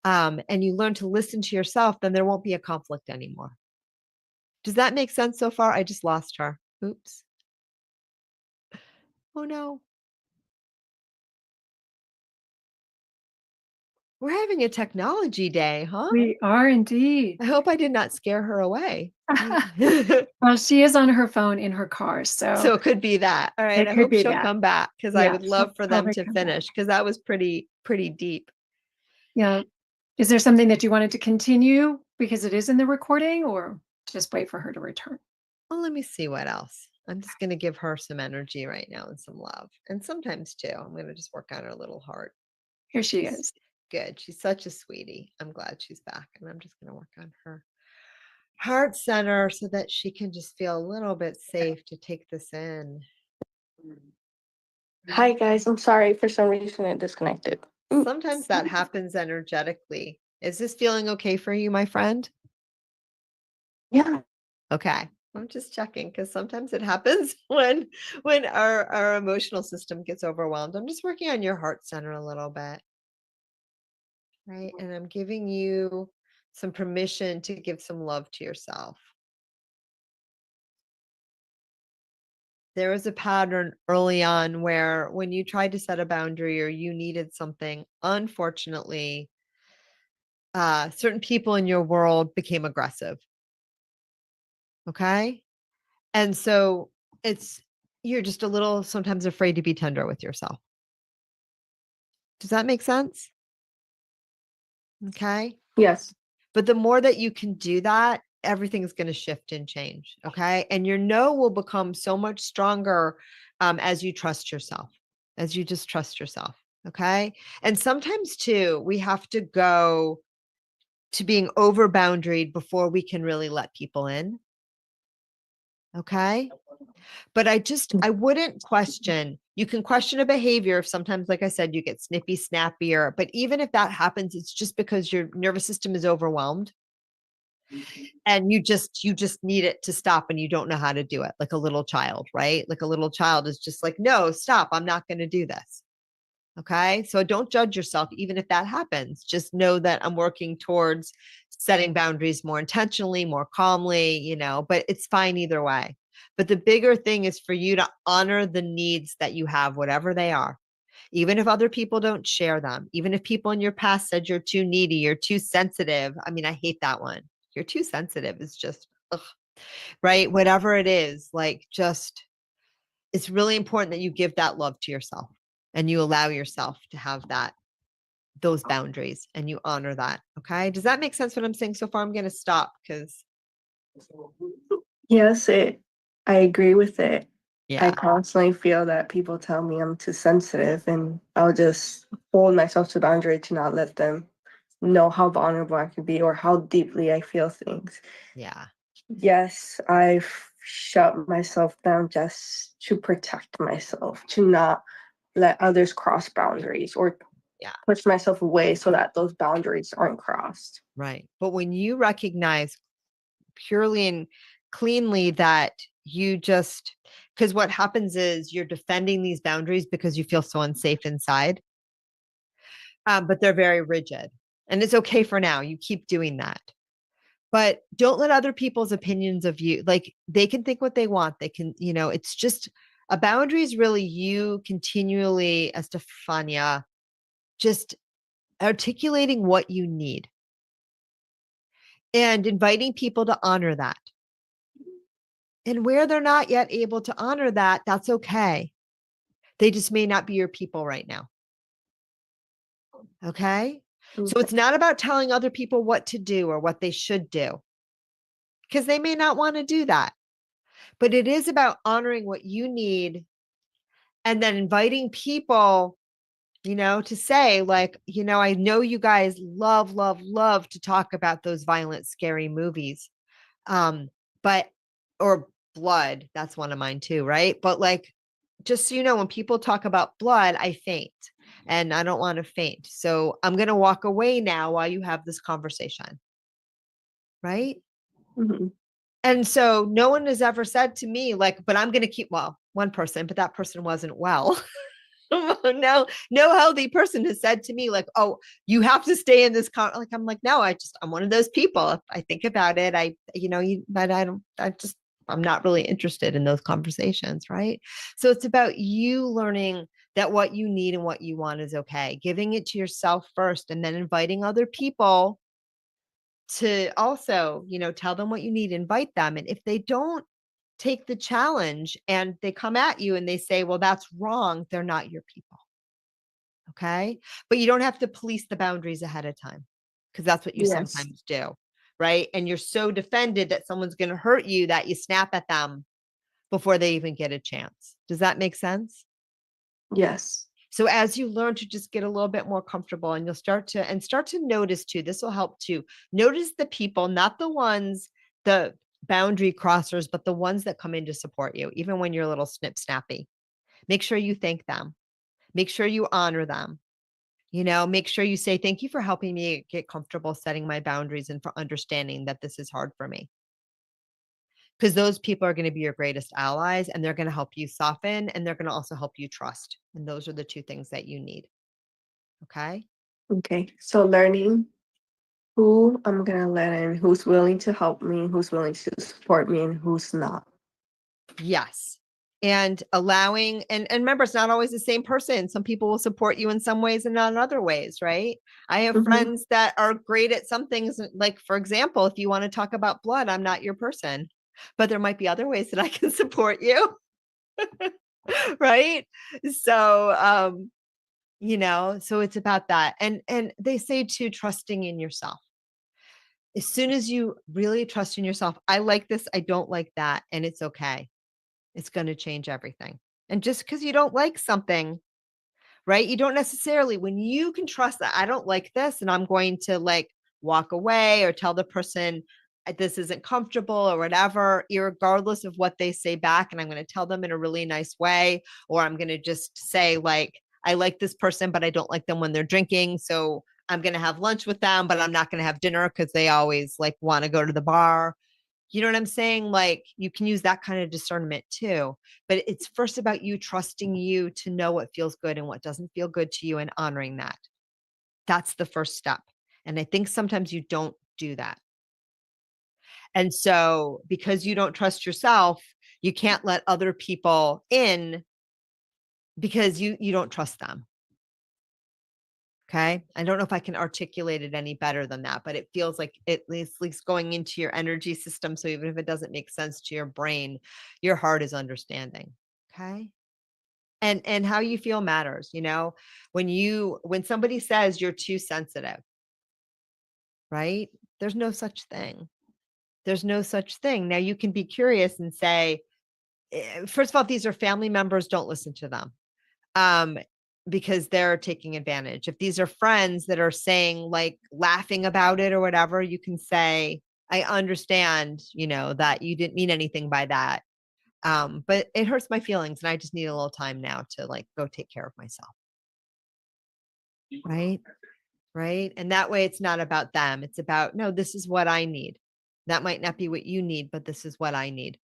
and you learn to listen to yourself, then there won't be a conflict anymore. Does that make sense so far? I just lost her. Oops. Oh no. We're having a technology day, huh? We are indeed. I hope I did not scare her away. Well, she is on her phone in her car, So so it could be that. All right. it I could hope be she'll that. come back because I Yeah, would she'll love for them probably to come back. finish because that was pretty deep. Yeah. Is there something that you wanted to continue because it is in the recording, or just wait for her to return? Well, let me see what else. I'm just going to give her some energy right now and some love. And sometimes too, I'm going to just work on her little heart. Here she She's is. good. She's such a sweetie. I'm glad she's back. And I'm just going to work on her heart center so that she can just feel a little bit safe to take this in. Hi guys, I'm sorry for some reason it disconnected. Sometimes that happens energetically. Is this feeling okay for you, my friend? Yeah. Okay. I'm just checking because sometimes it happens when our emotional system gets overwhelmed. I'm just working on your heart center a little bit. Right. And I'm giving you some permission to give some love to yourself. There was a pattern early on where when you tried to set a boundary or you needed something, unfortunately, certain people in your world became aggressive. Okay. And so you're just a little sometimes afraid to be tender with yourself. Does that make sense? Okay. Yes. But the more that you can do that, everything's going to shift and change. Okay. And your no will become so much stronger as you trust yourself, as you just trust yourself. Okay. And sometimes too, we have to go to being over boundaried before we can really let people in. Okay. But I wouldn't question. You can question a behavior if sometimes, like I said, you get snippy, snappier. But even if that happens, it's just because your nervous system is overwhelmed and you just need it to stop and you don't know how to do it. Like a little child, right? Like a little child is just like, no, stop. I'm not going to do this. Okay. So don't judge yourself, even if that happens. Just know that I'm working towards setting boundaries more intentionally, more calmly, but it's fine either way. But the bigger thing is for you to honor the needs that you have, whatever they are, even if other people don't share them, even if people in your past said you're too needy, you're too sensitive. I mean, I hate that one. You're too sensitive is just, ugh, right? Whatever it is, like just, it's really important that you give that love to yourself and you allow yourself to have those boundaries and you honor that. Okay. Does that make sense what I'm saying so far? I'm going to stop because Yes, I agree with it. I yeah, constantly feel that people tell me I'm too sensitive, and I'll just hold myself to boundary to not let them know how vulnerable I can be or how deeply I feel things. yeah, Yes, I've shut myself down just to protect myself, to not let others cross boundaries or yeah. push myself away so that those boundaries aren't crossed. Right. But when you recognize purely and cleanly that you just, because what happens is you're defending these boundaries because you feel so unsafe inside, but they're very rigid. And it's okay for now. You keep doing that. But don't let other people's opinions of you, like they can think what they want. They can, it's just a boundary is really you continually, as Stefania, just articulating what you need and inviting people to honor that. And where they're not yet able to honor that, that's okay. They just may not be your people right now. Okay. So it's not about telling other people what to do or what they should do, because they may not want to do that. But it is about honoring what you need and then inviting people, to say, like, I know you guys love, love, love to talk about those violent, scary movies. But, or blood, that's one of mine too, right? But like, just so you know, when people talk about blood, I faint and I don't want to faint. So I'm going to walk away now while you have this conversation. Right? Mhm. And so no one has ever said to me like, but I'm going to keep, well, one person, but that person wasn't well. No healthy person has said to me like, oh, you have to stay in this like, I'm like, no, I'm one of those people. If I think about it, but I'm not really interested in those conversations. Right. So it's about you learning that what you need and what you want is okay, giving it to yourself first, and then inviting other people to also, tell them what you need, invite them. And if they don't take the challenge and they come at you and they say, well, that's wrong, they're not your people. Okay. But you don't have to police the boundaries ahead of time, because that's what you Yes. sometimes do. Right. And you're so defended that someone's going to hurt you that you snap at them before they even get a chance. Does that make sense? Yes. So as you learn to just get a little bit more comfortable, and you'll start to notice too, this will help to notice the people, not the boundary crossers, but the ones that come in to support you, even when you're a little snappy. Make sure you thank them. Make sure you honor them. Make sure you say, thank you for helping me get comfortable setting my boundaries and for understanding that this is hard for me. Because those people are going to be your greatest allies, and they're going to help you soften, and they're going to also help you trust. And those are the two things that you need. Okay. Okay. So learning who I'm gonna let in, who's willing to help me, who's willing to support me, and who's not. Yes. And allowing, and remember, it's not always the same person. Some people will support you in some ways and not in other ways, right? I have friends that are great at some things. Like, for example, if you want to talk about blood, I'm not your person, but there might be other ways that I can support you. Right. So, so it's about that. And they say too, trusting in yourself. As soon as you really trust in yourself, I like this, I don't like that, and it's okay. It's going to change everything. And just because you don't like something, right? You don't necessarily, when you can trust that I don't like this and I'm going to like walk away or tell the person this isn't comfortable or whatever, regardless of what they say back. And I'm going to tell them in a really nice way, or I'm going to just say like, I like this person, but I don't like them when they're drinking. So I'm going to have lunch with them, but I'm not going to have dinner because they always like want to go to the bar. You know what I'm saying? Like you can use that kind of discernment too, but it's first about you trusting you to know what feels good and what doesn't feel good to you, and honoring that. That's the first step. And I think sometimes you don't do that. And so because you don't trust yourself, you can't let other people in because you don't trust them. Okay. I don't know if I can articulate it any better than that, but it feels like at least going into your energy system. So even if it doesn't make sense to your brain, your heart is understanding. Okay. And how you feel matters. When somebody says you're too sensitive, right? There's no such thing. There's no such thing. Now you can be curious and say, first of all, if these are family members, don't listen to them. Because they're taking advantage. If these are friends that are saying like laughing about it or whatever, you can say, I understand, that you didn't mean anything by that. But it hurts my feelings and I just need a little time now to like go take care of myself. Right. Right. And that way it's not about them. It's about, no, this is what I need. That might not be what you need, but this is what I need.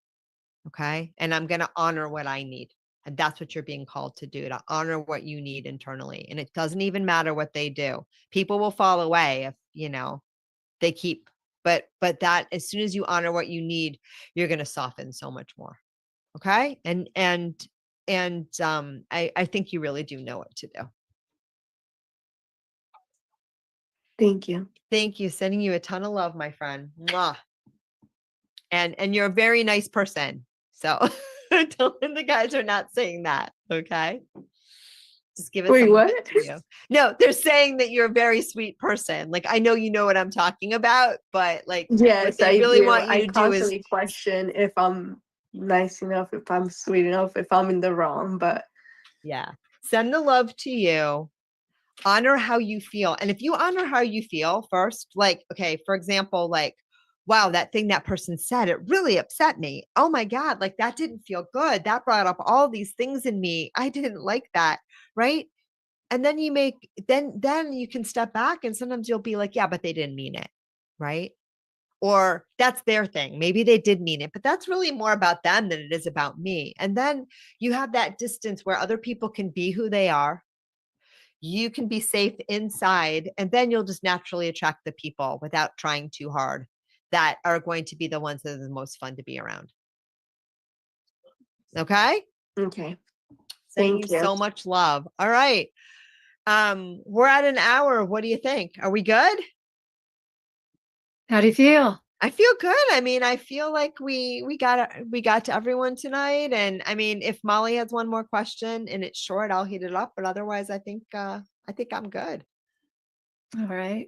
Okay. And I'm going to honor what I need. And that's what you're being called to do, to honor what you need internally. And it doesn't even matter what they do. People will fall away if, they keep, but that as soon as you honor what you need, you're going to soften so much more. Okay. And I think you really do know what to do. Thank you. Thank you. Sending you a ton of love, my friend. Mwah. And you're a very nice person. So the guys are not saying that. Okay. Just give it. Wait, what? To you. No, they're saying that you're a very sweet person. Like, I know you know what I'm talking about, but like, Yes, what they I really do. want you I to do is constantly question if I'm nice enough, if I'm sweet enough, if I'm in the wrong, but yeah, send the love to you. Honor how you feel. And if you honor how you feel first, like, okay, for example, like, wow, that thing that person said, it really upset me. Oh my God, like that didn't feel good. That brought up all these things in me. I didn't like that. Right. And then then you can step back and sometimes you'll be like, yeah, but they didn't mean it. Right. or that's their thing. Maybe they did mean it, but that's really more about them than it is about me. And then you have that distance where other people can be who they are. You can be safe inside, and then you'll just naturally attract the people without trying too hard that are going to be the ones that are the most fun to be around. Okay? Okay. Sending Thank you you. so much love. All right. We're at an hour. What do you think? Are we good? How do you feel? I feel good. I mean, I feel like we got to everyone tonight. And I mean, if Molly has one more question and it's short, I'll heat it up. But otherwise, I think I'm good. All right.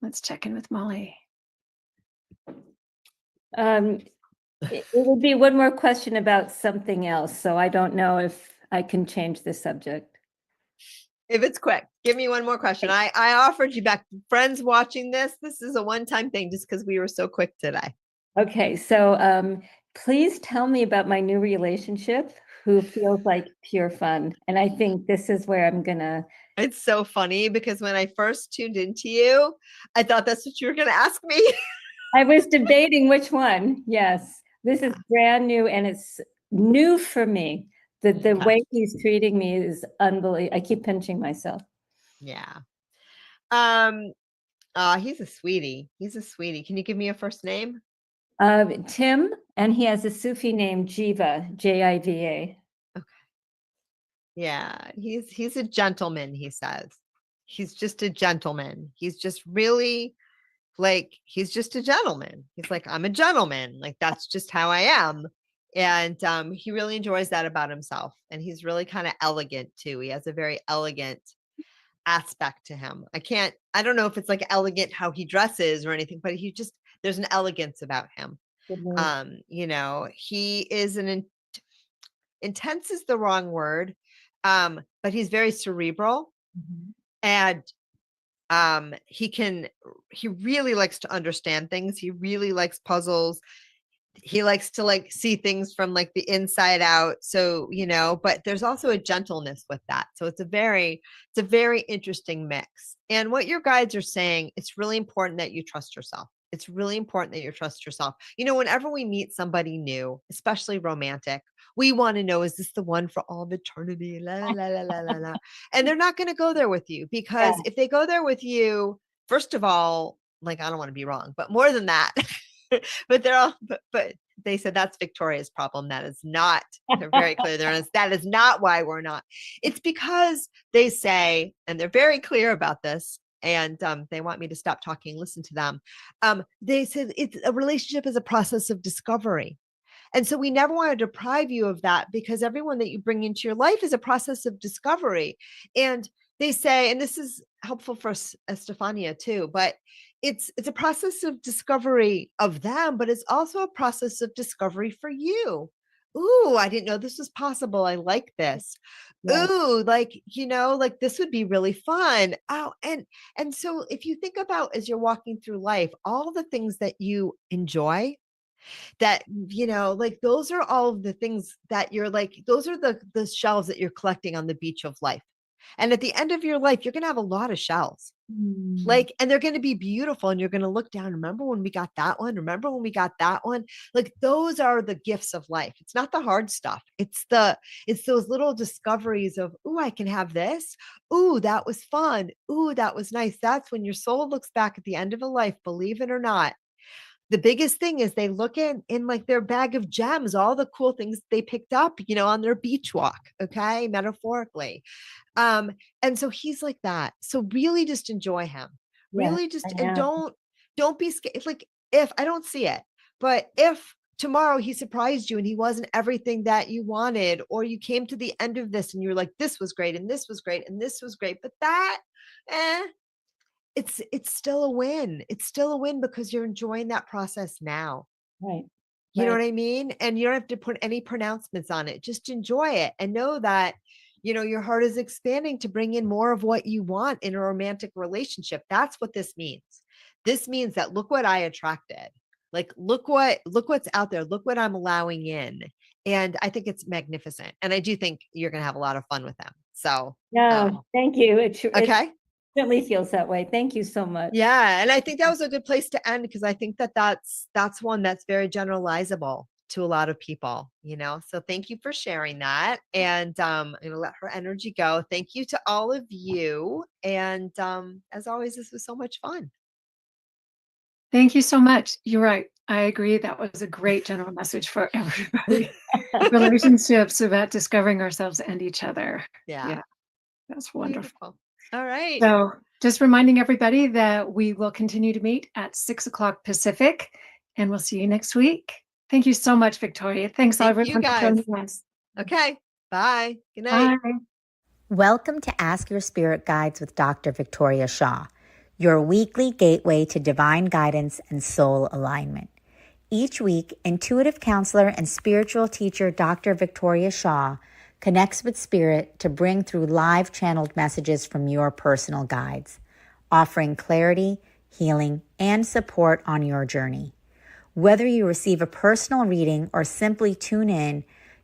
Let's check in with Molly. It would be one more question about something else, so I don't know if I can change the subject. If it's quick, give me one more question. I offered you back. Friends watching this is a one-time thing just because we were so quick today. Okay, so please tell me about my new relationship who feels like pure fun. And I think this is where I'm gonna. It's so funny because when I first tuned into you, I thought that's what you were going to ask me. I was debating which one. Yes, this is brand new and it's new for me. The way he's treating me is unbelievable. I keep pinching myself. Yeah. He's a sweetie. He's a sweetie. Can you give me a first name? Tim, and he has a Sufi name, Jiva, Jiva. Okay. Yeah, he's a gentleman, he says. He's just a gentleman. He's just really like, he's just a gentleman. He's like, I'm a gentleman. Like, that's just how I am. And he really enjoys that about himself. And he's really kind of elegant too. He has a very elegant aspect to him. I don't know if it's like elegant how he dresses or anything, but there's an elegance about him. He is intense is the wrong word. But he's very cerebral. And he really likes to understand things. He really likes puzzles. He likes to like see things from like the inside out. So, but there's also a gentleness with that. So it's a very interesting mix. And what your guides are saying, it's really important that you trust yourself. It's really important that you trust yourself. Whenever we meet somebody new, especially romantic, we want to know, is this the one for all of eternity? La, la, la, la, la, la. And they're not going to go there with you because if they go there with you, first of all, like, I don't want to be wrong, but more than that, but they said that's Victoria's problem. That is not, they're very clear. That is not why we're not. It's because they say, and they're very clear about this, and they want me to stop talking, listen to them. They said a relationship is a process of discovery. And so we never want to deprive you of that because everyone that you bring into your life is a process of discovery. And they say, and this is helpful for Stefania too, but it's a process of discovery of them, but it's also a process of discovery for you. Ooh, I didn't know this was possible. I like this. Yeah. Ooh, like this would be really fun. Oh, and so if you think about as you're walking through life, all the things that you enjoy, that like those are all of the things that you're like, those are the shells that you're collecting on the beach of life. And at the end of your life, you're going to have a lot of shells. Like, and they're going to be beautiful. And you're going to look down. Remember when we got that one? Remember when we got that one? Like, those are the gifts of life. It's not the hard stuff. It's those little discoveries of, ooh, I can have this. Ooh, that was fun. Ooh, that was nice. That's when your soul looks back at the end of a life, believe it or not. The biggest thing is they look in like their bag of gems, all the cool things they picked up, on their beach walk. Okay. Metaphorically. And so he's like that. So really just enjoy him. Really just, and don't be scared. Like, if I don't see it, but if tomorrow he surprised you and he wasn't everything that you wanted, or you came to the end of this and you're like, this was great. And this was great. And this was great. But that, it's still a win. It's still a win because you're enjoying that process now. Right. You know what I mean? And you don't have to put any pronouncements on it. Just enjoy it and know that, your heart is expanding to bring in more of what you want in a romantic relationship. That's what this means. This means that look what I attracted. Like, look what's out there. Look what I'm allowing in. And I think it's magnificent. And I do think you're going to have a lot of fun with them. So, thank you. okay. definitely feels that way. Thank you so much. Yeah, and I think that was a good place to end because I think that that's one that's very generalizable to a lot of people, you know. So thank you for sharing that, and I'm gonna let her energy go. Thank you to all of you, and as always, this was so much fun. Thank you so much. You're right. I agree. That was a great general message for everybody. Relationships about discovering ourselves and each other. Yeah, Yeah, that's wonderful. beautiful. All right. So just reminding everybody that we will continue to meet at 6 o'clock Pacific, and we'll see you next week. Thank you so much, Victoria. Thanks Thank you, everyone for guys. joining us. Okay. Bye. Good night. Bye. Welcome to Ask Your Spirit Guides with Dr. Victoria Shaw, your weekly gateway to divine guidance and soul alignment. Each week, intuitive counselor and spiritual teacher Dr. Victoria Shaw connects with spirit to bring through live channeled messages from your personal guides, offering clarity, healing, and support on your journey. Whether you receive a personal reading or simply tune in,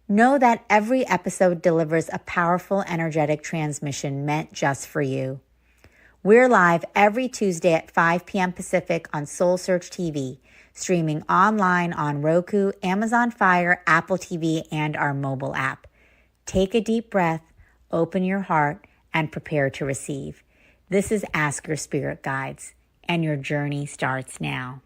know that every episode delivers a powerful energetic transmission meant just for you. We're live every Tuesday at 5 p.m. Pacific on Soul Search TV, streaming online on Roku, Amazon Fire, Apple TV, and our mobile app. Take a deep breath, open your heart, and prepare to receive. This is Ask Your Spirit Guides, and your journey starts now.